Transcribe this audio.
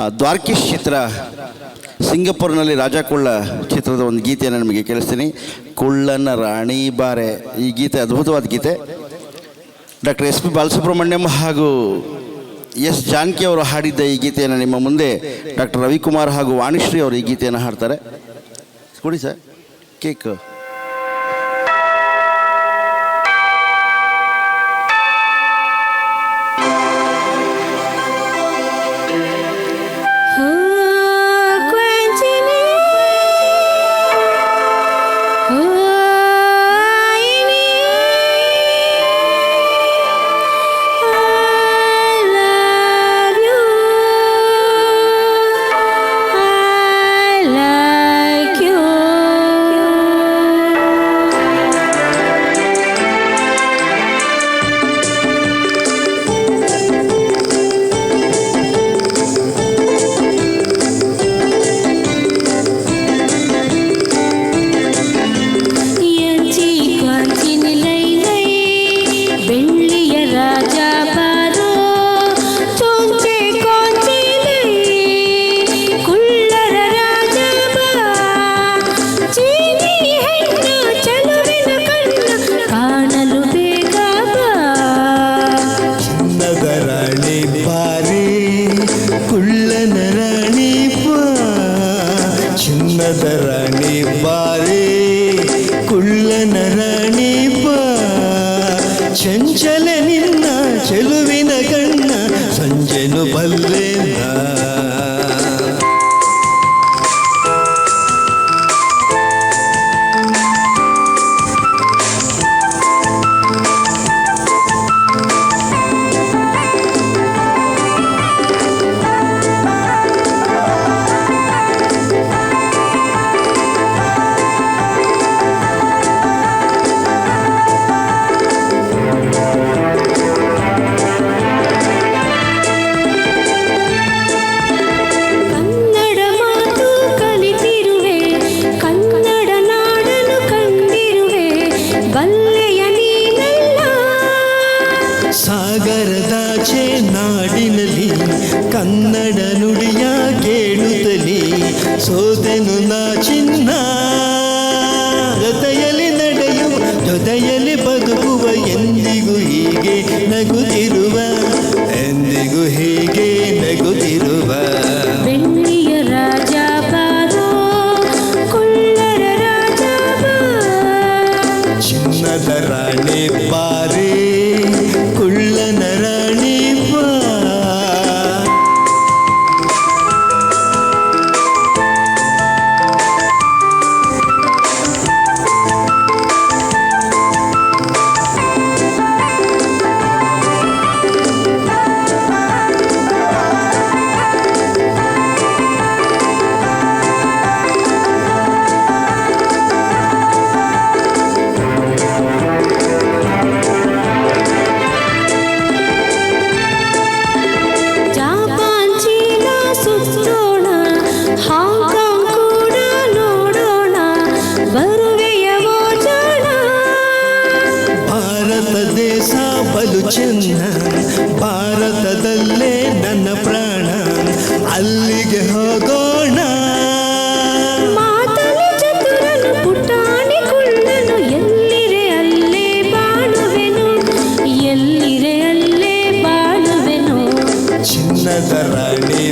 ದ್ವಾರಕೀಶ್ ಚಿತ್ರ ಸಿಂಗಪುರ್ನಲ್ಲಿ ರಾಜ ಕುಳ್ಳ ಚಿತ್ರದ ಒಂದು ಗೀತೆಯನ್ನು ನಿಮಗೆ ಕೇಳಿಸ್ತೀನಿ. ಕುಳ್ಳನ ರಾಣಿ ಬಾರೆ. ಈ ಗೀತೆ ಅದ್ಭುತವಾದ ಗೀತೆ. ಡಾಕ್ಟರ್ ಎಸ್ ಪಿ ಬಾಲಸುಬ್ರಹ್ಮಣ್ಯಂ ಹಾಗೂ ಎಸ್ ಜಾನಕಿ ಅವರು ಹಾಡಿದ್ದ ಈ ಗೀತೆಯನ್ನು ನಿಮ್ಮ ಮುಂದೆ ಡಾಕ್ಟರ್ ರವಿಕುಮಾರ್ ಹಾಗೂ ವಾಣಿಶ್ರೀ ಅವರು ಈ ಗೀತೆಯನ್ನು ಹಾಡ್ತಾರೆ. ಕೊಡಿ ಸರ್ ಕೇಕ್. ಚಿನ್ನದ ರಾಣಿ ಬಾರೆ ಕುಳ್ಳನ ರಾಣಿ ಬಾ, ಚಂಚಲ ನಿನ್ನ ಚೆಲುವಿನ ಕಣ್ಣ ಸಂಜೆನು ಬಲ್ಲೆನ. ಸಾಗರದಾಚೆ ನಾಡಿನಲ್ಲಿ ಕನ್ನಡ ನುಡಿಯ ಕೇಳುತ್ತಲಿ ಸೋದೆನು ನಾ ಚಿನ್ನ. ಜೊತೆಯಲ್ಲಿ ನಡೆಯುವ ಜೊತೆಯಲ್ಲಿ ಬದುಕುವ ಎಂದಿಗೂ ಹೀಗೆ ನಗುತ್ತಿರುವ, ಎಂದಿಗೂ ಹೀಗೆ ನಗುತ್ತಿರುವ. ಬೆಳ್ಳಿಯ ರಾಜ ಬಾರೋ ಕುಳ್ಳರ ರಾಜ ಬಾ, ಚಿನ್ನದ ರಾಣಿ ಬಾರೆ ಕುಳ್ಳನ ರಾಣಿ ಬಾ. ದೇಶ ಬಲು ಚೆನ್ನ, ಭಾರತದಲ್ಲೇ ನನ್ನ ಪ್ರಾಣ, ಅಲ್ಲಿಗೆ ಹೋಗೋಣ. ಮಾತಲಿ ಚತುರನು ಪುಟಾಣಿ ಕುಳ್ಳನು, ಎಲ್ಲಿರೆ ಅಲ್ಲೇ ಬಾಳುವೆನು, ಎಲ್ಲಿರೆ ಅಲ್ಲೇ ಬಾಳುವೆನು. ಚಿನ್ನದ ರಾಣಿ